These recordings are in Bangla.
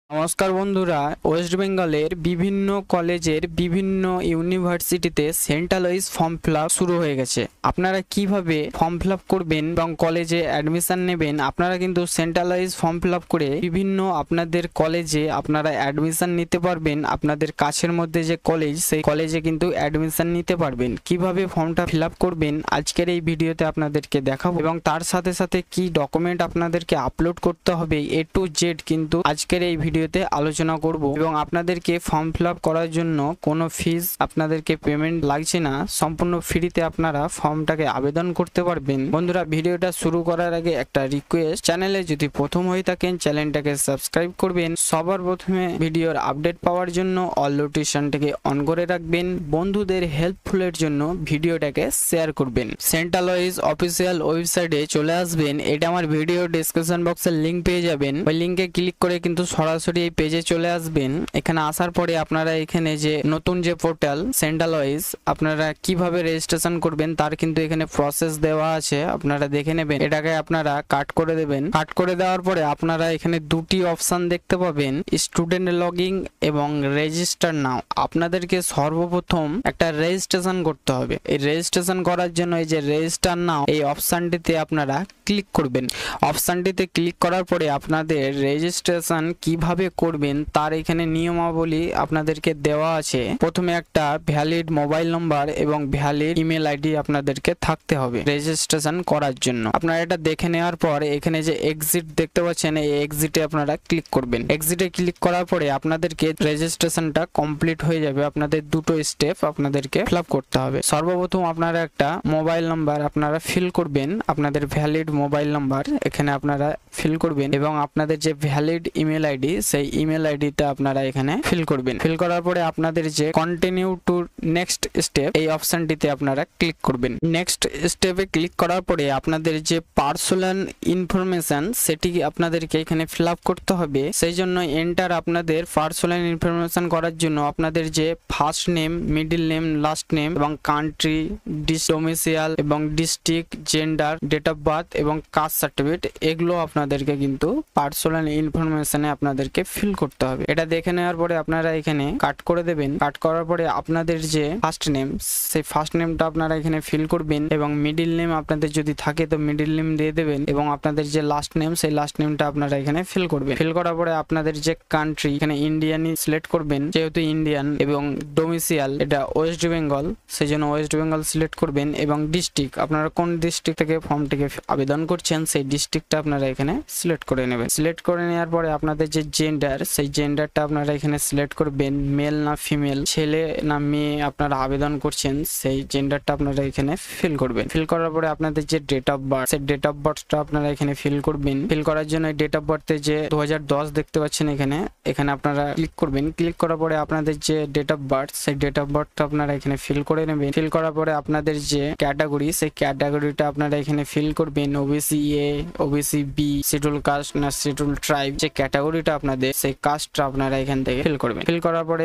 নমস্কার বন্ধুরা, ওয়েস্ট বেঙ্গলের বিভিন্ন কলেজের বিভিন্ন ইউনিভার্সিটিতে central wise form fill up শুরু হয়ে গেছে। আপনারা কিভাবে ফর্ম ফিল আপ করবেন এবং কলেজে অ্যাডমিশন নেবেন, আপনারা কিন্তু central wise form fill up করে বিভিন্ন আপনাদের কলেজে আপনারা অ্যাডমিশন নিতে পারবেন। আপনাদের কাছের মধ্যে যে কলেজ, সেই কলেজে কিন্তু অ্যাডমিশন নিতে পারবেন। কিভাবে ফর্মটা ফিল আপ করবেন আজকের এই ভিডিওতে আপনাদেরকে দেখাবো, এবং তার সাথে সাথে কি ডকুমেন্ট আপনাদেরকে আপলোড করতে হবে A to Z কিন্তু আজকের এই ভিডিওতে আলোচনা করব। এবং আপনাদেরকে ফর্ম ফিল আপ করার জন্য কোনো ফিজ আপনাদেরকে পেমেন্ট লাগছে না, সম্পূর্ণ ফ্রিতে আপনারা ফর্মটাকে আবেদন করতে পারবেন। বন্ধুরা, ভিডিওটা শুরু করার আগে একটা রিকোয়েস্ট, চ্যানেলে যদি প্রথম হয়ে থাকেন চ্যানেলটাকে সাবস্ক্রাইব করবেন। সবার প্রথমে ভিডিওর আপডেট পাওয়ার জন্য অল নোটিফিকেশনটাকে অন করে রাখবেন। বন্ধুদের হেল্পফুলের জন্য ভিডিওটাকে শেয়ার করবেন। সেন্ট্রাল ওয়াইজ অফিসিয়াল ওয়েবসাইটে চলে আসবেন। এটা আমার ভিডিও ডেসক্রিপশন বক্সের লিংক পেয়ে যাবেন। ওই লিংকে ক্লিক করে কিন্তু সরাসরি এই পেজে চলে আসবেন। এখানে আসার পরে আপনারা এখানে যে নতুন যে পোর্টাল সেন্ট্রাল ওয়াইজ, আপনারা কিভাবে রেজিস্ট্রেশন করবেন তার কিন্তু এখানে প্রসেস দেওয়া আছে, আপনারা দেখে নেবেন। এটাকে আপনারা কাট করে দেবেন। কাট করে দেওয়ার পরে আপনারা এখানে দুটি অপশন দেখতে পাবেন, স্টুডেন্ট লগইন এবং রেজিস্টার নাও। আপনাদেরকে সর্বপ্রথম একটা রেজিস্ট্রেশন করতে হবে। এই রেজিস্ট্রেশন করার জন্য এই যে রেজিস্টার নাও, এই অপশনটিতে আপনারা ক্লিক করবেন। অপশনটিতে ক্লিক করার পরে আপনাদের রেজিস্ট্রেশন কিভাবে করবেন তার এখানে নিয়মাবলী আপনাদেরকে দেওয়া আছে। প্রথমে একটা ভ্যালিড মোবাইল নম্বর এবং ভ্যালিড ইমেল আইডি আপনাদেরকে থাকতে হবে রেজিস্ট্রেশন করার জন্য। আপনারা এটা দেখে নেওয়ার পর এখানে যে এক্সিট দেখতে পাচ্ছেন, এই এক্সিটে আপনারা ক্লিক করবেন। এক্সিটে ক্লিক করার পরে আপনাদেরকে রেজিস্ট্রেশনটা কমপ্লিট হয়ে যাবে। আপনাদের দুটো স্টেপ আপনাদেরকে ফিল আপ করতে হবে। সর্বপ্রথম আপনারা একটা মোবাইল নাম্বার আপনারা ফিল করবেন, আপনাদের ভ্যালিড মোবাইল নাম্বার এখানে আপনারা ফিল করবেন, এবং আপনাদের যে ভ্যালিড ইমেল আইডি সেই ইমেল আইডিটা আপনারা এখানে ফিল করবেন। ফিল করার পরে আপনাদের যে কন্টিনিউ টু নেক্সট স্টেপ, এই অপশনটিতে আপনারা ক্লিক করবেন। নেক্সট স্টেপে ক্লিক করার পরে আপনাদের যে পার্সোনাল ইনফরমেশন সেটি আপনাদেরকে এখানে ফিল আপ করতে হবে। সেই জন্য এন্টার আপনাদের পার্সোনাল ইনফরমেশন করার জন্য আপনাদের যে first name, middle name, last name এবং কান্ট্রি, ডোমিসাইল এবং district, gender, date of birth এবং কাস্ট সার্টিফিকেট, এগুলো আপনাদেরকে কিন্তু পার্সোনাল ইনফরমেশনে আপনাদেরকে ফিল করতে হবে। এটা দেখে নেওয়ার পরে আপনারা এখানে কাট করে দেবেন। কাট করার পরে আপনাদের যে ফার্স্ট নেম, সেই ফার্স্ট নেমটা আপনারা এখানে ফিল করবেন, এবং মিডল নেম আপনাদের যদি থাকে তো মিডল নেম দিয়ে দেবেন, এবং আপনাদের যে লাস্ট নেম সেই লাস্ট নেমটা আপনারা এখানে ফিল করবেন। ফিল করার পরে আপনাদের যে কান্ট্রি, এখানে ইন্ডিয়ানই সিলেক্ট করবেন, যেহেতু ইন্ডিয়ান, এবং ডোমিসাইল এটা ওয়েস্ট বেঙ্গল, সেই জন্য ওয়েস্ট বেঙ্গল সিলেক্ট করবেন, এবং ডিস্ট্রিক্ট আপনারা কোন ডিস্ট্রিক্ট থেকে ফর্মটিকে আবেদন করছেন সেই ডিস্ট্রিক্টটা আপনারা এখানে সিলেক্ট করে নেবেন। সিলেক্ট করে নেওয়ার পরে আপনাদের যে জেন্ডার, সেই জেন্ডারটা আপনারা এখানে সিলেক্ট করবেন, মেল না ফিমেল, ছেলে না মেয়ে আপনারা আবেদন করছেন সেই জেন্ডারটা আপনারা এখানে ফিল করবেন। ফিল করার পরে আপনাদের যে ডেট অফ বার্থ, সেই ডেট অফ বার্থটা আপনারা এখানে ফিল করবেন। ফিল করার জন্য ডেট অফ বার্থে যে 2010 দেখতে পাচ্ছেন এখানে, এখানে আপনারা ক্লিক করবেন। ক্লিক করার পরে আপনাদের যে ডেট অফ বার্থ, সেই ডেট অফ বার্থটা আপনারা এখানে ফিল করে নেবেন। ফিল করার পরে আপনাদের যে ক্যাটাগরি, সেই ক্যাটাগরিটা আপনারা এখানে ফিল করবেন। OBC A, OBC B, schedule caste না শিডিউল ট্রাইব, যে ক্যাটাগরিটা আপনাদের সেই কাস্টটা আপনারা এখান থেকে ফিল করবেন। ফিল করার পরে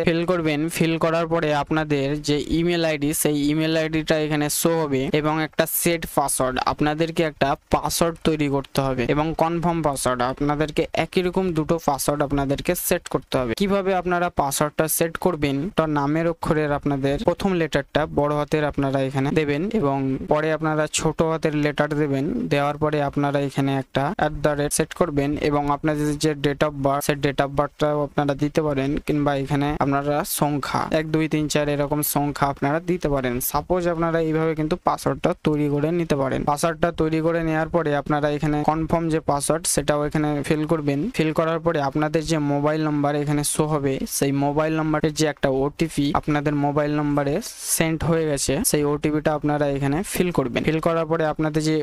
ফিল করার পরে আপনাদের যে ইমেল আইডি, সেই ইমেল আইডিটা এখানে শো হবে, এবং একটা সেট পাসওয়ার্ড, আপনাদেরকে একটা পাসওয়ার্ড তৈরি করতে হবে, এবং কনফার্ম পাসওয়ার্ড আপনাদেরকে একই রকম দুটো পাসওয়ার্ড আপনাদেরকে সেট করতে হবে। কিভাবে আপনারা পাসওয়ার্ডটা সেট করবেন, তার নামের অক্ষরের আপনাদের প্রথম লেটারটা বড় হাতের আপনারা এখানে দেবেন, এবং পরে আপনারা ছোট হাতের লেটার দেবেন। দেওয়ার পরে আপনারা এখানে একটা @ সেট করবেন, এবং আপনাদের যে ডেট অফ বার্থ, সেই ডেট অফ বার্থটাও আপনারা দিতে পারেন, কিংবা এখানে আপনারা সংখ্যা 1 2 3 4 এরকম সংখ্যা আপনারা দিতে পারেন। সাপোজ আপনারা এইভাবে কিন্তু পাসওয়ার্ডটা তৈরি করে নিতে পারেন। পাসওয়ার্ডটা তৈরি করে নেওয়ার পরে আপনারা এখানে কনফার্ম যে পাসওয়ার্ড সেটাও এখানে ফিল করবেন। ফিল করার পরে আপনাদের যে মোবাইল নাম্বার এখানে শো হবে, সেই মোবাইল নাম্বারের যে একটা ওটিপি আপনাদের মোবাইল নাম্বারে সেন্ড হয়ে গেছে, সেই ওটিপিটা আপনারা এখানে ফিল করবেন। ফিল করার পরে আপনাদের যে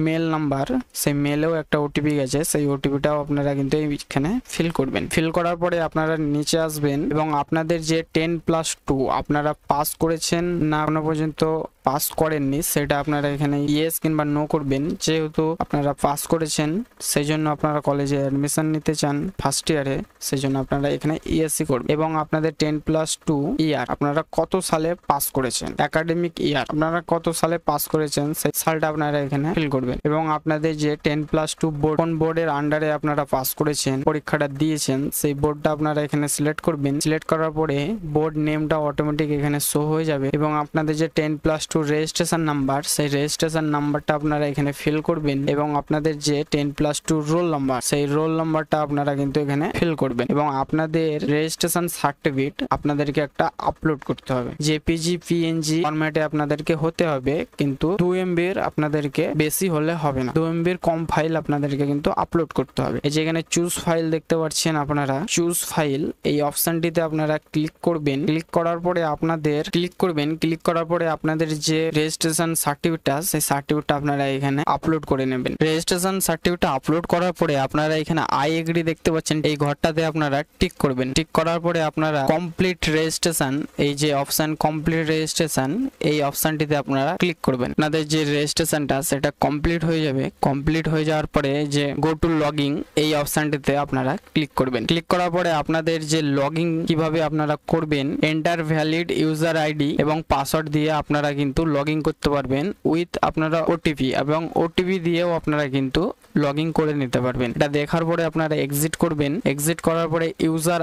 মেল নাম্বার, সেই মেলেও একটা ওটিপি গেছে, সেই ওটিপিটাও আপনারা কিন্তু এখানে ফিল করবেন। ফিল করার পরে আপনারা নিচে আসবেন, এবং আপনাদের যে 10+2 আপনারা পাস করেছেন না এখনো পর্যন্ত পাস করেননি সেটা আপনারা এখানে ইয়েস কিংবা নো করবেন। যেহেতু আপনারা পাস করেছেন সেই জন্য আপনারা কলেজে অ্যাডমিশন নিতে চান ফার্স্ট ইয়ারে, সেই জন্য আপনারা এখানে ইএসসি করবেন। এবং আপনাদের 10+2 ইয়ার আপনারা কত সালে পাস করেছেন, একাডেমিক ইয়ার আপনারা কত সালে পাস করেছেন সেই সালটা আপনারা এখানে ফিল করবেন। এবং আপনাদের যে 10+2 বোর্ড, কোন বোর্ডের আন্ডারে আপনারা পাস করেছেন, পরীক্ষাটা দিয়েছেন, সেই বোর্ডটা আপনারা এখানে সিলেক্ট করবেন। সিলেক্ট করার পরে বোর্ড নেমটা অটোমেটিক এখানে শো হয়ে যাবে। এবং আপনাদের যে 10+2 রেজিস্ট্রেশন নাম্বার, সেই রেজিস্ট্রেশন নাম্বারটা আপনারা এখানে ফিল করবেন। এবং আপনাদের যে 10+2 রোল নাম্বার, সেই রোল নাম্বারটা আপনারা কিন্তু এখানে ফিল করবেন। এবং আপনাদের রেজিস্ট্রেশন সার্টিফিকেট আপনাদেরকে একটা আপলোড করতে হবে, জেপিজি পিএনজি ফরম্যাটে আপনাদেরকে হতে হবে, কিন্তু 2 MB আপনাদেরকে বেশি হলে হবে না, 2 MB কম ফাইল আপনাদেরকে কিন্তু আপলোড করতে হবে। এই যে এখানে চুজ ফাইল দেখতে পাচ্ছেন আপনারা, চুজ ফাইল এই অপশনটিতে আপনারা ক্লিক করবেন। ক্লিক করার পরে আপনাদের ক্লিক করার পরে আপনাদের যে রেজিস্ট্রেশন সার্টিফিকেটটা, সেই সার্টিফিকেটটা আপনারা এখানে আপলোড করে নেবেন। রেজিস্ট্রেশন সার্টিফিকেটটা আপলোড করার পরে আপনারা এখানে আই এগ্রি দেখতে পাচ্ছেন, এই ঘরটাতে আপনারা টিক করবেন। টিক করার পরে আপনারা কমপ্লিট রেজিস্ট্রেশন, এই যে অপশন কমপ্লিট রেজিস্ট্রেশন, এই অপশনটিতে আপনারা ক্লিক করবেন। আপনাদের যে রেজিস্ট্রেশনটা সেটা কমপ্লিট হয়ে যাবে। কমপ্লিট হয়ে যাওয়ার পরে যে গো টু লগইন, এই অপশনটিতে আপনারা ক্লিক করবেন। ক্লিক করার পরে আপনাদের যে লগইন কিভাবে আপনারা করবেন, এন্টার ভ্যালিড ইউজার আইডি এবং পাসওয়ার্ড দিয়ে আপনারা কিন্তু লগইন করতে পারবেন উইথ আপনারা ওটিপি, এবং ওটিপি দিয়েও আপনারা কিন্তু লগইন করে নিতে পারবেন। এটা দেখার পরে আপনারা এক্সিট করবেন। এক্সিট করার পরে ইউজার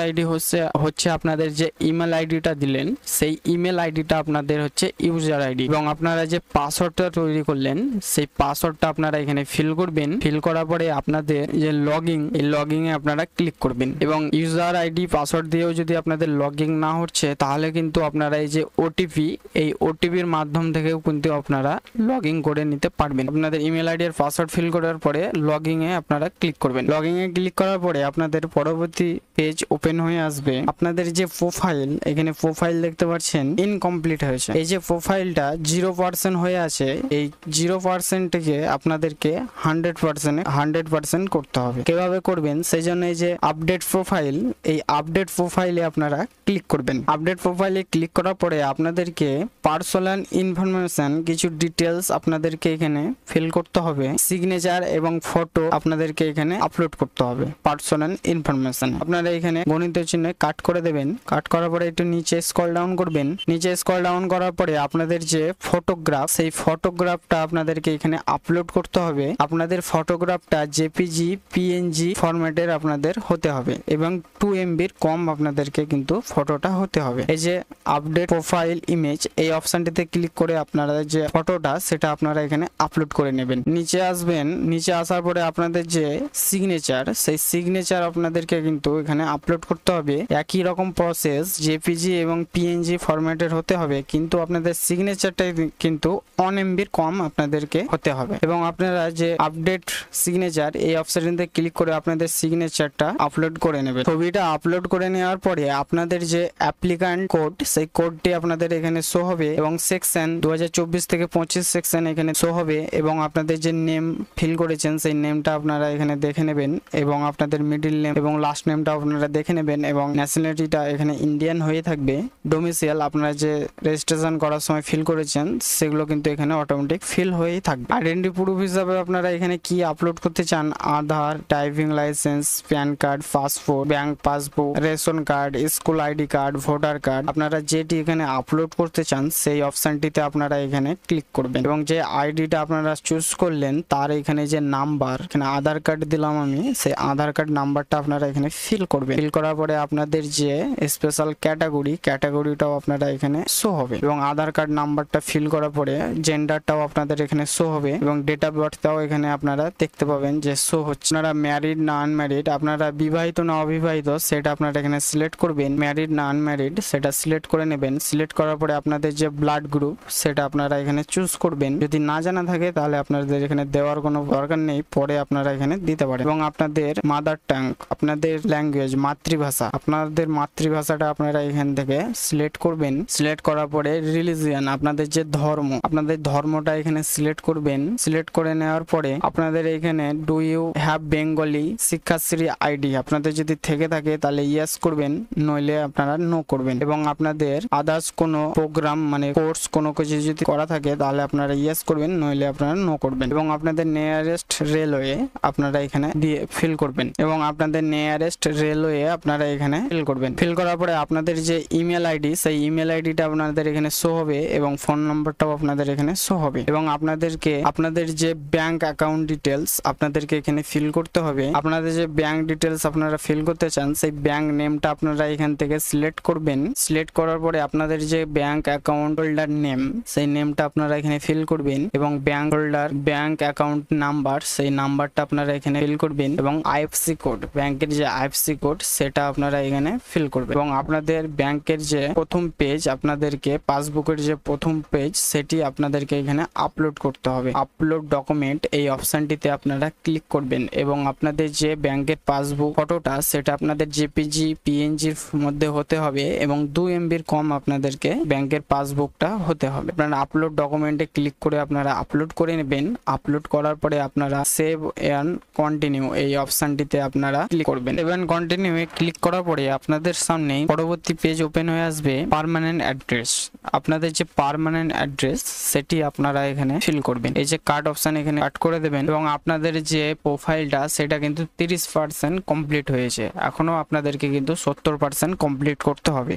আইডি হচ্ছে আপনাদের যে ইমেল আইডিটা দিলেন, সেই ইমেল আইডিটা আপনাদের হচ্ছে ইউজার আইডি। এবং আপনারা যে পাসওয়ার্ডটা তৈরি করলেন, সেই পাসওয়ার্ডটা আপনারা এখানে ফিল করবেন। ফিল করার পরে আপনাদের যে লগইন, এই লগইন এ আপনারা ক্লিক করবেন। এবং ইউজার আইডি পাসওয়ার্ড দিয়েও যদি আপনাদের লগইন না হচ্ছে, তাহলে কিন্তু আপনারা এই যে ওটিপি, এই ওটিপির মাধ্যম থেকেও কিন্তু আপনারা লগইন করে নিতে পারবেন। আপনাদের ইমেল আইডি আর পাসওয়ার্ড ফিল করার পরে লগইন এ আপনারা ক্লিক করবেন। লগইন এ ক্লিক করার পরে আপনাদের পরবর্তী পেজ ওপেন হয়ে আসবে। আপনাদের যে প্রোফাইল, এখানে প্রোফাইল দেখতে পাচ্ছেন ইনকমপ্লিট হয়েছে। এই যে প্রোফাইলটা 0% হয়ে আছে, এই 0% থেকে আপনাদেরকে 100% করতে হবে। কিভাবে করবেন, সেই জন্য এই যে আপডেট প্রোফাইল, এই আপডেট প্রোফাইলে আপনারা ক্লিক করবেন। আপডেট প্রোফাইলে ক্লিক করার পরে আপনাদেরকে পার্সোনাল ইনফরমেশন, কিছু ডিটেলস আপনাদেরকে এখানে ফিল করতে হবে। সিগনেচার এবং ফটো আপনাদেরকে এখানে আপলোড করতে হবে। পার্সোনাল ইনফরমেশন আপনারা এখানে গণিত চিহ্নে কাট করে দেবেন। কাট করার পরে একটু নিচে স্ক্রল ডাউন করবেন। নিচে স্ক্রল ডাউন করার পরে আপনাদের যে ফটোগ্রাফ, সেই ফটোগ্রাফটা আপনাদেরকে এখানে আপলোড করতে হবে। আপনাদের ফটোগ্রাফটা জেপিজি পিএনজি ফরম্যাটের আপনাদের হতে হবে, এবং 2 MB কম আপনাদেরকে কিন্তু ফটোটা হতে হবে। এই যে আপডেট প্রোফাইল ইমেজ, এই অপশনটিতে ক্লিক করে আপনারা যে ফটোটা, সেটা আপনারা এখানে আপলোড করে নেবেন। নিচে আসবেন, নিচে আসার পরে আপনাদের যে সিগনেচার, সেই সিগনেচার আপনাদেরকে কিন্তু এখানে আপলোড করতে হবে। একই রকম প্রসেস, জেপিজি এবং পিএনজি ফরম্যাটের হতে হবে, কিন্তু আপনাদের সিগনেচারটা কিন্তু 1 MB কম আপনাদেরকে হতে হবে। এবং আপনারা যে আপডেট সিগনেচার, এই অপশনটিতে ক্লিক করে আপনাদের সিগনেচারটা আপলোড করে নেবেন। ছবিটা আপলোড করে নেওয়ার পরে আপনাদের যে অ্যাপ্লিক্যান্ট কোড, সেই কোডটি আপনাদের এখানে শো হবে, এবং সেকশন 2024 থেকে 25 সেকশন এখানে শো হবে। এবং আপনাদের যে নেম ফিল করেছেন, সেই নেমটা আপনারা এখানে দেখে নেবেন, এবং আপনাদের মিডল নেম এবং লাস্ট নেমটা আপনারা দেখে নেবেন। এবং ন্যাশনালিটিটা এখানে ইন্ডিয়ান হয়ে থাকবে। ডোমিসাইল আপনারা যে রেজিস্ট্রেশন করার সময় ফিল করেছেন, সেগুলো কিন্তু এখানে অটোমেটিক ফিল হয়েই থাকবে। আইডেন্টি প্রুফ হিসাবে আপনারা এখানে কি আপলোড করতে চান, Aadhaar, driving licence, PAN card, passport, bank passbook, ration card, school ID card, voter card, আপনারা যেটি এখানে আপলোড করতে চান, সেই অপশনটিতে আপনারা এখানে ক্লিক করবেন। এবং যে আইডিটা আপনারা চুজ করলেন, তার এখানে যে নাম্বার, এখানে আধার কার্ড দিলাম আমি, সেই আধার কার্ড নাম্বারটা আপনারা এখানে ফিল করবেন। ফিল করার পরে আপনাদের যে স্পেশাল ক্যাটাগরিটাও আপনারা এখানে শো হবে। এবং আধার কার্ড নাম্বারটা ফিল করার পরে জেন্ডারটাও আপনাদের এখানে শো হবে, এবং ডেট অফ বার্থটাও এখানে আপনারা দেখতে পাবেন যে শো হচ্ছে। আপনারা ম্যারিড না আনম্যারিড, আপনারা বিবাহিত না অবিবাহিত, সেটা আপনারা এখানে সিলেক্ট করবেন। ম্যারিড না আনম্যারিড সেটা সিলেক্ট করে নেবেন। সিলেক্ট করার পরে আপনাদের যে ব্লাড গ্রুপ, সেটা আপনারা এখানে চুজ করবেন। যদি না জানা থাকে তাহলে আপনাদের এখানে দেওয়া দেওয়ার কোনো দরকার নেই, পরে আপনারা এখানে দিতে পারেন। এবং আপনাদের মাদার টাং, আপনাদের ল্যাঙ্গুয়েজ, মাতৃভাষা, আপনাদের মাতৃভাষাটা আপনারা এখান থেকে সিলেক্ট করবেন। সিলেক্ট করার পরে রিলিজিয়ান, আপনাদের যে ধর্ম, আপনাদের ধর্মটা এখানে সিলেক্ট করবেন। সিলেক্ট করে নেওয়ার পরে আপনাদের এখানে do you have Bengali Sikshashree ID, আপনাদের যদি থেকে থাকে তাহলে ইয়েস করবেন, নইলে আপনারা নো করবেন। এবং আপনাদের আদার্স কোনো প্রোগ্রাম মানে কোর্স কোনো কিছু যদি করা থাকে তাহলে আপনারা ইয়েস করবেন, নইলে আপনারা নো করবেন। এবং আপনাদের নিয়ারেস্ট রেলওয়ে আপনারা এখানে দিয়ে ফিল করবেন। এবং আপনাদের নিয়ারেস্ট রেলওয়ে আপনারা এখানে ফিল করবেন। ফিল করার পরে আপনাদের যে ইমেল আইডি, সেই ইমেল আইডিটা আপনাদের এখানে শো হবে এবং ফোন নম্বরটাও আপনাদের এখানে শো হবে। এবং আপনাদেরকে আপনাদের যে ব্যাংক অ্যাকাউন্ট ডিটেলস আপনাদেরকে এখানে ফিল করতে হবে। আপনাদের যে ব্যাংক ডিটেলস আপনারা ফিল করতে চান সেই ব্যাংক নেমটা আপনারা এখান থেকে সিলেক্ট করবেন। সিলেক্ট করার পরে আপনাদের যে ব্যাংক অ্যাকাউন্ট হোল্ডার নেম, সেই নেমটা আপনারা এখানে ফিল করবেন। এবং bank holder bank account number, সেই নাম্বারটা আপনারা এখানে ফিল করবেন। এবং আইএফসি কোড, ব্যাংকের যে আইএফসি কোড সেটা আপনারা এখানে ফিল করবেন। এবং আপনাদের ব্যাংকের যে প্রথম পেজ, আপনাদেরকে পাসবুকের যে প্রথম পেজ সেটি আপনাদেরকে এখানে আপলোড করতে হবে। আপলোড ডকুমেন্ট এই অপশনটিতে আপনারা ক্লিক করবেন। এবং আপনাদের যে ব্যাংকের পাসবুক ফটোটা সেটা আপনাদের জেপিজি পিএনজির মধ্যে হতে হবে এবং 2 MB কম আপনাদেরকে ব্যাংকের পাসবুকটা হতে হবে। আপনারা আপলোড ডকুমেন্টে ক্লিক করে আপনারা আপলোড করে নেবেন। আপলোড করার পরে আপনারা সেভ এন্ড কন্টিনিউ এই অপশনটিতে আপনারা ক্লিক করবেন। এবং কন্টিনিউ এ ক্লিক করার পরে আপনাদের সামনে পরবর্তী পেজ ওপেন হয়ে আসবে। পার্মানেন্ট অ্যাড্রেস, আপনাদের যে পার্মানেন্ট অ্যাড্রেস সেটি আপনারা এখানে ফিল করবেন। এই যে কার্ড অপশন এখানে কাট করে দেবেন। এবং আপনাদের যে প্রোফাইলটা সেটা কিন্তু 30% কমপ্লিট হয়েছে, এখনো আপনাদেরকে কিন্তু 70% কমপ্লিট করতে হবে।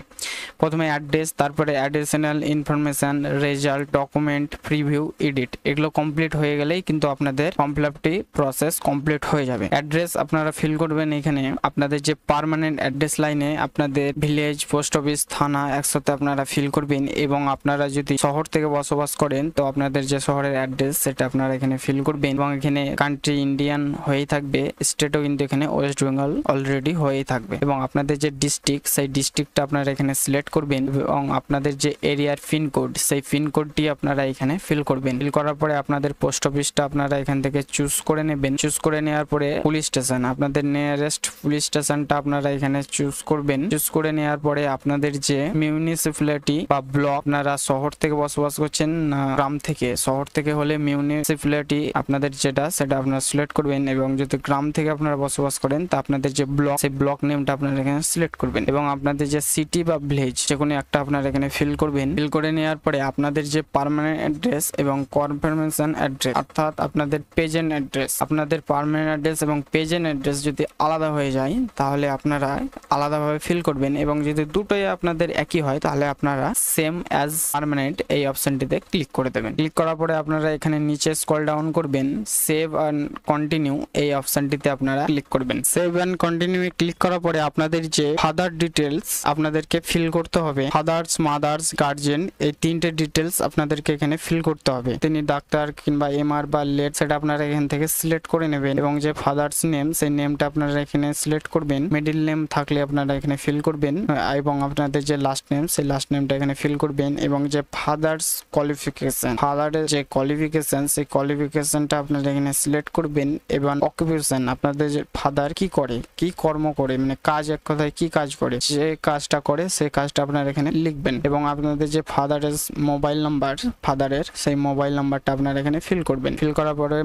প্রথমে অ্যাড্রেস, তারপরে additional information, result, document, preview, edit, এগুলো কমপ্লিট হয়ে গেলেই কিন্তু আপনাদের ফর্ম ফিল আপটি প্রসেস কমপ্লিট হয়ে যাবে। অ্যাড্রেস আপনারা ফিল করবেন এখানে আপনাদের যে পার্মানেন্ট অ্যাড্রেস লাইনে আপনাদের ভিলেজ, পোস্ট অফিস, থানা একসাথে আপনারা ফিল করবেন। এবং আপনারা যদি শহর থেকে বসবাস করেন তো আপনাদের যে শহরের অ্যাড্রেস সেটা আপনারা এখানে ফিল করবেন। এবং এখানে কান্ট্রি ইন্ডিয়ান হয়েই থাকবে, স্টেটও কিন্তু এখানে ওয়েস্ট বেঙ্গল অলরেডি হয়েই থাকবে। এবং আপনাদের যে ডিস্ট্রিক্ট, সেই ডিস্ট্রিক্টটা আপনারা এখানে সিলেক্ট করবেন। এবং আপনাদের যে এরিয়ার পিনকোড, সেই পিনকোডটি আপনারা এখানে ফিল করবেন। ফিল করার পরে আপনাদের পোস্ট অফিসটা আপনারা এখান থেকে চুজ করে নেবেন। চুজ করে নেওয়ার পরে পুলিশ স্টেশন, আপনাদের নিয়ারেস্ট পুলিশ স্টেশনটা আপনারা এখানে চুজ করবেন। চুজ করে নেওয়ার পরে আপনাদের যে মিউনিসিপ্যালিটি বা ব্লক, আপনারা শহর থেকে বসবাস করছেন না গ্রাম থেকে, শহর থেকে হলে মিউনিসিপ্যালিটি আপনাদের যেটা সেটা আপনারা সিলেক্ট করবেন। এবং যদি গ্রাম থেকে আপনারা বসবাস করেন তা আপনাদের যে ব্লক, সেই ব্লক নেমটা আপনারা এখানে সিলেক্ট করবেন। এবং আপনাদের যে সিটি বা ভিলেজ যে কোনো একটা আপনারা এখানে ফিল করবেন। ফিল করে নেওয়ার পরে আপনাদের যে পার্মানেন্ট অ্যাড্রেস এবং কনফার্মেশন অ্যাড্রেস, অর্থাৎ আপনাদের প্রেজেন্ট অ্যাড্রেস, আপনাদের পার্মানেন্ট অ্যাড্রেস এবং প্রেজেন্ট অ্যাড্রেস যদি আলাদা হয়ে যায় তাহলে আপনারা আলাদাভাবে ফিল করবেন। এবং যদি দুটোই আপনাদের একই হয় তাহলে আপনারা সেম অ্যাজ পার্মানেন্ট এই অপশনটিতে ক্লিক করে দেবেন। ক্লিক করার পরে আপনারা এখানে নিচে স্ক্রল ডাউন করবেন, সেভ এন্ড কন্টিনিউ এই অপশনটিতে আপনারা ক্লিক করবেন। সেভ এন্ড কন্টিনিউ এ ক্লিক করার পরে আপনাদের যে ফাদার ডিটেলস আপনাদেরকে ফিল করতে হবে। ফাদার্স, মাদার্স, গার্জিয়ান এই তিনটে ডিটেলস আপনাদেরকে এখানে ফিল করতে হবে। তিনি ডাক্তার কিংবা এমআর বা লেট সেটা আপনারা এখান থেকে সিলেক্ট করে নেবেন। এবং যে ফাদার্স নেম, সেই নেমটা আপনারা এখানে সিলেক্ট করবেন। মিডল নেম থাকলে আপনারা এখানে ফিল করবেন। এবং আপনাদের যে লাস্ট নেম, সেই লাস্ট নেমটা এখানে ফিল করবেন। এবং যে ফাদার্স কোয়ালিফিকেশন, ফাদারের যে কোয়ালিফিকেশন, সেই কোয়ালিফিকেশনটা আপনারা এখানে সিলেক্ট করবেন। এবং অকুপেশন, আপনাদের যে ফাদার কি করে, কি কর্ম করে, মানে কাজ, এক কথায় কি কাজ করে, যে কাজটা করে সেই কাজটা আপনারা এখানে লিখবেন। এবং আপনাদের যে ফাদারের মোবাইল নাম্বার, ফাদারের সেই মোবাইল নাম্বারটা আপনারা এখানে ফিল করবেন। ফিল করার পরে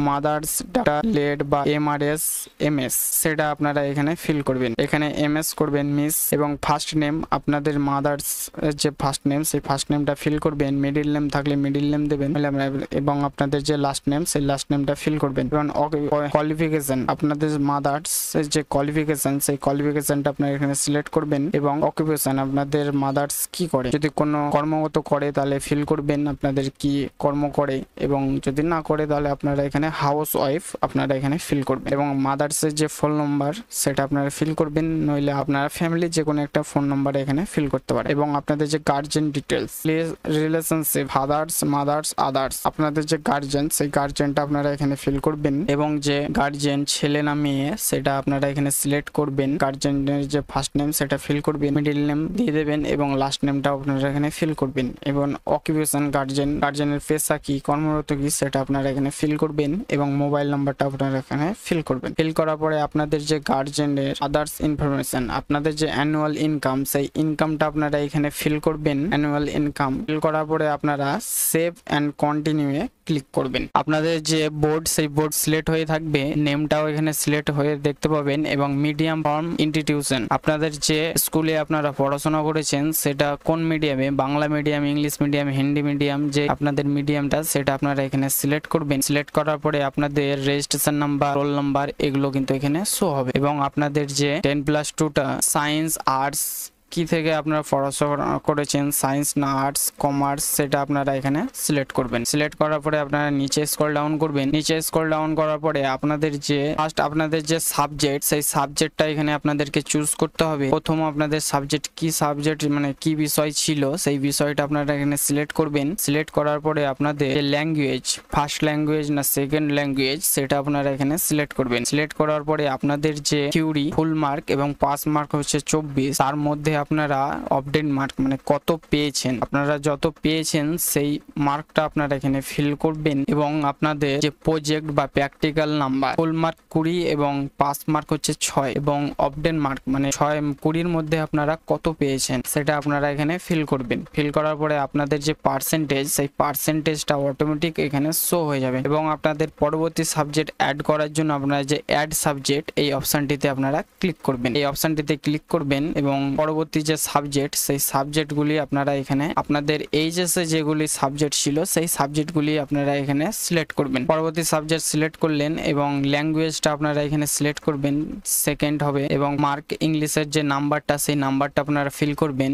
মাদার্স ডাটা লেড বা এমআরএস এমএস সেটা আপনারা এখানে ফিল করবেন। এখানে এমএস করবেন মিস। এবং ফার্স্ট নেম, আপনাদের মাদার্স যে ফার্স্ট নেম, সেই ফার্স্ট নেমটা ফিল করবেন। মিডিল নেম থাকলে মিডিল নেম দেবেন। এবং আপনাদের যে লাস্ট নেম, সেই লাস্ট নেমটা ফিল করবেন। এবং কোয়ালিফিকেশন, আপনাদের মাদার্স যে কোয়ালিফিকেশন, সেই কোয়ালিফিকেশনটা আপনারা এখানে সিলেক্ট করবেন। এবং অকুপেশন, আপনাদের মাদার্স কি করে, যদি কোনো কর্মগত করে তাহলে ফিল করবেন আপনাদের কি কর্ম করে। এবং যদি না করে তাহলে আপনারা এখানে হাউস ওয়াইফ আপনারা এখানে ফিল করবেন। এবং মাদার্সের যে ফোন নাম্বার সেটা আপনারা ফিল করবেন, নইলে আপনারা ফ্যামিলির যে কোনো একটা ফোন নাম্বার এখানে ফিল করতে পারেন। এবং আপনাদের যে guardian details, relationship, father's, mother's, others, আপনাদের যে গার্জিয়ান, সেই গার্জিয়ানটা আপনারা এখানে ফিল করবেন। এবং যে গার্জিয়ান ছেলে না মেয়ে সেটা আপনারা এখানে সিলেক্ট করবেন। গার্জিয়ানের যে ফার্স্ট নেম সেটা ফিল করবেন, মিডিল নেম দিয়ে দেবেন এবং লাস্ট নেমটা আপনারা এখানে ফিল করবেন। এবং অকুপেশন, গার্জিয়ানের পেশা কি, কর্মরত কি সেটা আপনারা এখানে ফিল করবেন এবং মোবাইল নাম্বারটা আপনারা এখানে ফিল করবেন। ফিল করার পরে আপনাদের যে গার্জেনের আদার্স ইনফরমেশন, আপনাদের যে অ্যানুয়াল ইনকাম, সেই ইনকামটা আপনারা এখানে ফিল করবেন। অ্যানুয়াল ইনকাম ফিল করার পরে আপনারা সেভ অ্যান্ড কন্টিনিউয়ে ক্লিক করবেন। আপনাদের যে বোর্ড, সেই বোর্ড সিলেক্ট হয়ে থাকবে, নেমটাও এখানে সিলেক্ট হয়ে দেখতে পাবেন এবং মিডিয়াম ফর্ম ইনস্টিটিউশন, আপনাদের যে স্কুলে আপনারা পড়াশোনা করেছেন সেটা কোন মিডিয়ামে, Bangla medium, English medium, Hindi medium, যে আপনাদের মিডিয়ামটা সেটা আপনারা এখানে সিলেক্ট করবেন। সিলেক্ট করার পরে আপনাদের রেজিস্ট্রেশন নাম্বার, রোল নাম্বার এগুলো কিন্তু এখানে শো হবে এবং আপনাদের যে 10+2টা সায়েন্স, আর্টস কি থেকে আপনারা পড়াশোনা করেছেন, সায়েন্স না আর্টস, কমার্স, সেটা আপনারা এখানে সিলেক্ট করবেন। সিলেক্ট করার পরে আপনারা নিচে স্ক্রল ডাউন করবেন। নিচে স্ক্রল ডাউন করার পরে আপনাদের যে ফার্স্ট আপনাদের যে সাবজেক্ট, সেই সাবজেক্টটা এখানে আপনাদেরকে চুজ করতে হবে। প্রথম আপনাদের সাবজেক্ট কি সাবজেক্ট মানে কি বিষয় ছিল, সেই বিষয়টা আপনারা এখানে সিলেক্ট করবেন। সিলেক্ট করার পরে আপনাদের যে ল্যাঙ্গুয়েজ, ফার্স্ট ল্যাঙ্গুয়েজ না সেকেন্ড ল্যাঙ্গুয়েজ, সেটা আপনারা এখানে সিলেক্ট করবেন। সিলেক্ট করার পরে আপনাদের যে থিওরি ফুল মার্ক এবং পাস মার্ক হচ্ছে 24, তার মধ্যে আপনারা অপডেট মার্ক মানে কত পেয়েছেন, আপনারা যত পেয়েছেন সেই মার্কটা আপনারা এখানে ফিল করবেন এবং আপনাদের যে প্রজেক্ট বা প্র্যাকটিক্যাল নাম্বার, ফুল মার্ক 20 এবং পাস মার্ক হচ্ছে 6 এবং অপডেট মার্ক মানে 6-20 মধ্যে আপনারা কত পেয়েছেন সেটা আপনারা এখানে ফিল করবেন। ফিল করার পরে আপনাদের যে পার্সেন্টেজ, সেই পার্সেন্টেজটা অটোমেটিক এখানে শো হয়ে যাবে এবং আপনাদের পরবর্তী সাবজেক্ট অ্যাড করার জন্য আপনারা যে অ্যাড সাবজেক্ট, এই অপশনটিতে আপনারা ক্লিক করবেন। এই অপশনটিতে ক্লিক করবেন এবং পরবর্তী যে সাবজেক্ট, সেই সাবজেক্টগুলি আপনারা এখানে আপনাদের এইচএসে যেগুলি সাবজেক্ট ছিল সেই সাবজেক্টগুলি আপনারা এখানে সিলেক্ট করবেন। পরবর্তী সাবজেক্ট সিলেক্ট করলেন এবং ল্যাঙ্গুয়েজটা আপনারা এখানে সিলেক্ট করবেন, সেকেন্ড হবে এবং মার্ক ইংলিশের যে নাম্বারটা, সেই নাম্বারটা আপনারা ফিল করবেন।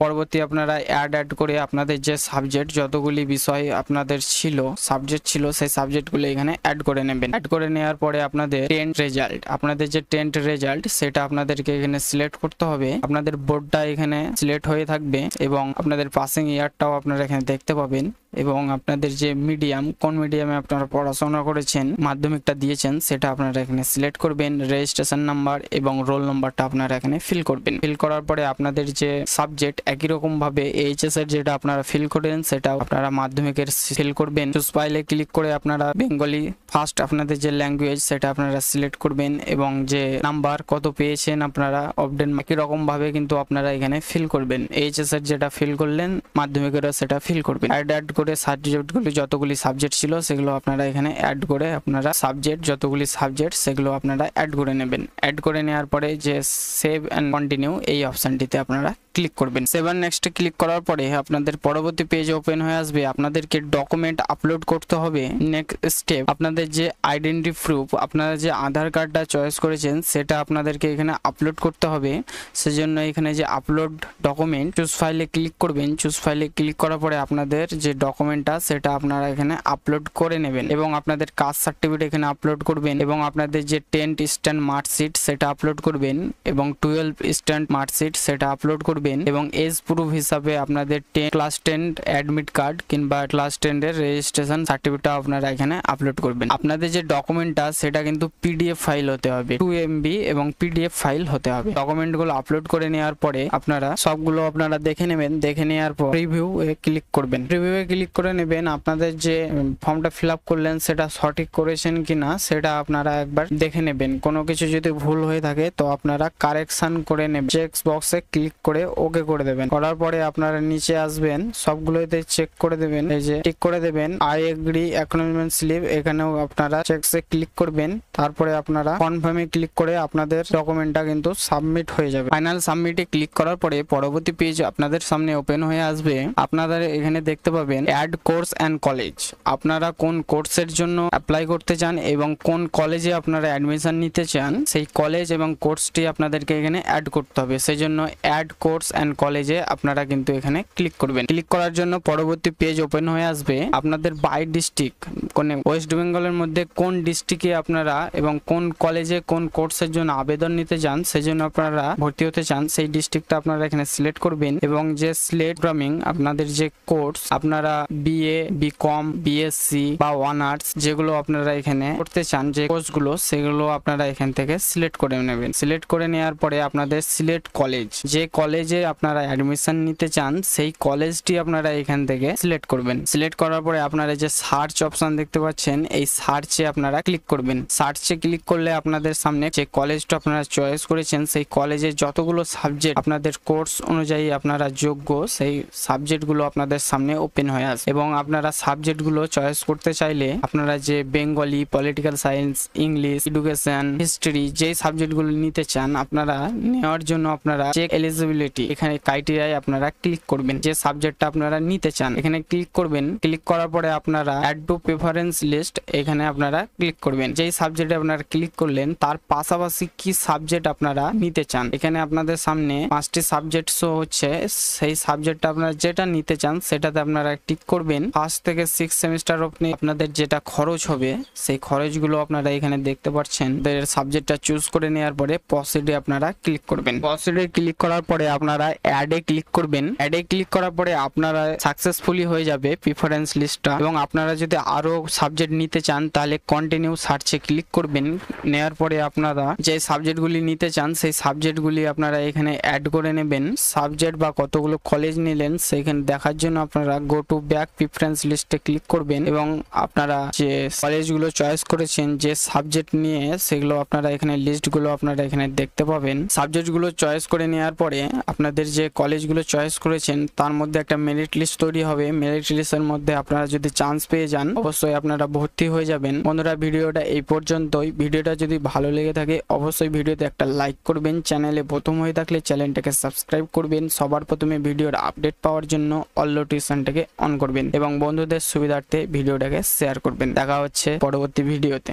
পরবর্তী আপনারা অ্যাড করে আপনাদের যে সাবজেক্ট, যতগুলি বিষয় আপনাদের ছিল, সাবজেক্ট ছিল, সেই সাবজেক্টগুলো এখানে অ্যাড করে নেবেন। অ্যাড করে নেওয়ার পরে আপনাদের 10th রেজাল্ট, আপনাদের যে 10th রেজাল্ট সেটা আপনাদেরকে এখানে সিলেক্ট করতে হবে। আপনাদের বোর্ডটা এখানে সিলেক্ট হয়ে থাকবে এবং আপনাদের পাসিং ইয়ারটাও আপনারা এখানে দেখতে পাবেন এবং আপনাদের যে মিডিয়াম, কোন মিডিয়ামে আপনারা পড়াশোনা করেছেন, মাধ্যমিকটা দিয়েছেন, সেটা আপনারা এখানে সিলেক্ট করবেন। রেজিস্ট্রেশন নাম্বার এবং রোল নাম্বারটা আপনারা এখানে ফিল করবেন। ফিল করার পরে আপনাদের যে সাবজেক্ট, একই রকম ভাবে এইচএস এর যেটা আপনারা ফিল করেন সেটা আপনারা মাধ্যমিকের ফিল করবেন। চুজ ফাইলে ক্লিক করে আপনারা বেঙ্গলি ফার্স্ট আপনাদের যে ল্যাঙ্গুয়েজ সেটা আপনারা সিলেক্ট করবেন এবং যে নাম্বার কত পেয়েছেন আপনারা অপডেট একই রকম ভাবে কিন্তু আপনারা এখানে ফিল করবেন। এইচএস এর যেটা ফিল করলেন মাধ্যমিকেরও সেটা ফিল করবেন। অ্যাড করে সাবজেক্টগুলি যতগুলি সাবজেক্ট ছিল সেগুলো আপনারা এখানে অ্যাড করে আপনারা সাবজেক্ট যতগুলি সাবজেক্ট সেগুলো আপনারা অ্যাড করে নেবেন। অ্যাড করে নেওয়ার পরে যে সেভ অ্যান্ড কন্টিনিউ, এই অপশনটিতে আপনারা ক্লিক করবেন। সেভ নেক্সটে ক্লিক করার পরে আপনাদের পরবর্তী পেজ ওপেন হয়ে আসবে। আপনাদেরকে ডকুমেন্ট আপলোড করতে হবে। নেক্সট স্টেপ, আপনাদের যে আইডেন্টি প্রুফ, আপনারা যে আধার কার্ডটা চয়েস করেছেন সেটা আপনাদেরকে এখানে আপলোড করতে হবে। সেজন্য এখানে যে আপলোড ডকুমেন্ট, চুজ ফাইলে ক্লিক করবেন। চুজ ফাইলে ক্লিক করার পরে আপনাদের যে ডকুমেন্টটা সেটা আপনারা এখানে আপলোড করে নেবেন এবং আপনাদের কাস্ট সার্টিফিকেট এখানে আপলোড করবেন এবং আপনাদের যে 10th স্ট্যান্ড মার্কশিট সেটা আপলোড করবেন এবং 12th স্ট্যান্ড মার্কশিট সেটা আপলোড করবেন এবং এজ প্রুফ হিসাবে আপনাদের ক্লাস 10 অ্যাডমিট কার্ড কিংবা ক্লাস 10 এর রেজিস্ট্রেশন সার্টিফিকেটটা আপনারা এখানে আপলোড করবেন। আপনাদের যে ডকুমেন্টটা সেটা কিন্তু পিডিএফ ফাইল হতে হবে, 2 MB এবং পিডিএফ ফাইল হতে হবে। ডকুমেন্টগুলো আপলোড করে নেওয়ার পরে আপনারা সবগুলো আপনারা দেখে নেবেন। দেখে নেওয়ার পর রিভিউ এ ক্লিক করবেন। রিভিউ এ ক্লিক করে নেবেন। আপনাদের যে ফর্মটা ফিল আপ করলেন সেটা সঠিক করেছেন কিনা সেটা আপনারা একবার দেখে নেবেন। কোনো কিছু যদি ভুল হয়ে থাকে তো আপনারা কারেকশন করে নেবেন। চেক বক্সে ক্লিক করে ওকে করে দেবেন। করার পরে আপনারা নিচে আসবেন, সবগুলোতে চেক করে দেবেন, এই যে টিক করে দেবেন আই এগ্রি অ্যাকনলেজমেন্ট স্লিপ, এখানেও আপনারা চেকসে ক্লিক করবেন। তারপরে আপনারা কনফার্মে ক্লিক করে আপনাদের ডকুমেন্টটা কিন্তু সাবমিট হয়ে যাবে। ফাইনাল সাবমিটে ক্লিক করার পরে পরবর্তী পেজ আপনাদের সামনে ওপেন হয়ে আসবে। আপনারা এখানে দেখতে পাবেন অ্যাড কোর্স অ্যান্ড কলেজ, আপনারা কোন কোর্সের জন্য অ্যাপ্লাই করতে চান এবং কোন কলেজে আপনারা অ্যাডমিশন নিতে চান সেই কলেজ এবং কোর্সটি আপনাদেরকে এখানে অ্যাড করতে হবে। সেই জন্য অ্যাড কোর্স অ্যান্ড কলেজে আপনারা কিন্তু এখানে ক্লিক করবেন। ক্লিক করার জন্য পরবর্তী পেজ ওপেন হয়ে আসবে। আপনাদের বাই ডিস্ট্রিক্ট, কোন ওয়েস্ট বেঙ্গলের মধ্যে কোন ডিস্ট্রিক্টে আপনারা এবং কোন কলেজে কোন কোর্সের জন্য আবেদন নিতে চান, সেই জন্য আপনারা ভর্তি হতে চান, সেই ডিস্ট্রিক্টটা আপনারা এখানে সিলেক্ট করবেন এবং যে সিলেক্ট প্রোগ্রামিং আপনাদের যে কোর্স আপনারা বিএ, বিকম, বিএসসি বা অনার্স যেগুলো আপনারা এখানে করতে চান, যে কোর্সগুলো, সেগুলো আপনারা এখান থেকে সিলেক্ট করে নেবেন। সিলেক্ট করে নেওয়ার পরে আপনাদের সিলেক্ট কলেজ, যে কলেজে আপনারা অ্যাডমিশন নিতে চান সেই কলেজটি আপনারা এখান থেকে সিলেক্ট করবেন। সিলেক্ট করার পরে আপনারা যে সার্চ অপশন দেখতে পাচ্ছেন, এই সার্চে আপনারা ক্লিক করবেন। সার্চে ক্লিক করলে আপনাদের সামনে যে কলেজটা আপনারা চয়েস করেছেন সেই কলেজের যতগুলো সাবজেক্ট আপনাদের কোর্স অনুযায়ী আপনারা যোগ্য, সেই সাবজেক্টগুলো আপনাদের সামনে ওপেন হয়ে আসে। এবং আপনারা সাবজেক্টগুলো চয়েস করতে চাইলে আপনারা যে Bengali, political science, English, education, history যেই সাবজেক্টগুলো নিতে চান আপনারা নেওয়ার জন্য আপনারা চেক এলিজিবিলিটি এখানে ক্রাইটেরিয়ায় আপনারা ক্লিক করবেন। যে সাবজেক্টটা আপনারা নিতে চান এখানে ক্লিক করবেন। ক্লিক করার পরে আপনারা অ্যাড টু প্রেফারেন্স লিস্ট এখানে আপনারা ক্লিক করবেন। যেই সাবজেক্টে আপনারা ক্লিক করলেন তার পাশাপাশি কি সাবজেক্ট আপনারা নিতে চান, এখানে আপনাদের সামনে 5টি সাবজেক্ট শো হচ্ছে। সেই সাবজেক্টটা আপনারা যেটা নিতে চান সেটাতে আপনারা টিক করবেন। 1st থেকে 6 সেমিস্টার অবধি আপনাদের যেটা খরচ হবে সেই খরচগুলো আপনারা এখানে দেখতে পাচ্ছেন। সাবজেক্টটা চুজ করে নেওয়ার পরে প্রসিডে আপনারা ক্লিক করবেন। প্রসিডে ক্লিক করার পরে আপনারা অ্যাডে ক্লিক করবেন। অ্যাডে ক্লিক করার পরে আপনারা সাকসেসফুলি হয়ে যাবে প্রিফারেন্স লিস্টটা। এবং আপনারা যদি আরো সাবজেক্ট নিতে চান তাহলে কন্টিনিউ সার্চে ক্লিক করবেন। নেওয়ার পরে আপনারা যে সাবজেক্টগুলি নিতে চান সেই সাবজেক্টগুলি আপনারা এখানে অ্যাড করে নেবেন। সাবজেক্ট বা কতগুলো কলেজ নিলেন সেইখানে দেখার জন্য আপনারা গো টু ব্যাক প্রিফারেন্স লিস্টে ক্লিক করবেন এবং আপনারা যে কলেজগুলো চয়েস করেছেন যে সাবজেক্ট নিয়ে সেগুলো আপনারা এখানে লিস্টগুলো আপনারা এখানে দেখতে পাবেন। সাবজেক্টগুলো চয়েস করে নেওয়ার পরে আপনাদের যে কলেজগুলো চয়েস করেছেন তার মধ্যে একটা মেরিট লিস্ট তৈরি হবে। মেরিট লিস্টের মধ্যে আপনারা যদি চান্স পেয়ে যান অবশ্যই আপনারা ভর্তি হয়ে যাবেন। বন্ধুরা ভিডিওটা এই পর্যন্তই। ভিডিওটা যদি ভালো লেগে থাকে অবশ্যই ভিডিওতে একটা লাইক করবেন। চ্যানেলে প্রথম হয়ে থাকলে চ্যানেলটাকে সাবস্ক্রাইব করবেন। সবার প্রথমে ভিডিওর আপডেট পাওয়ার জন্য অল নোটিফিকেশনটাকে অন করবেন এবং বন্ধুদের সুবিধার্থে ভিডিওটাকে শেয়ার করবেন। দেখা হচ্ছে পরবর্তী ভিডিওতে।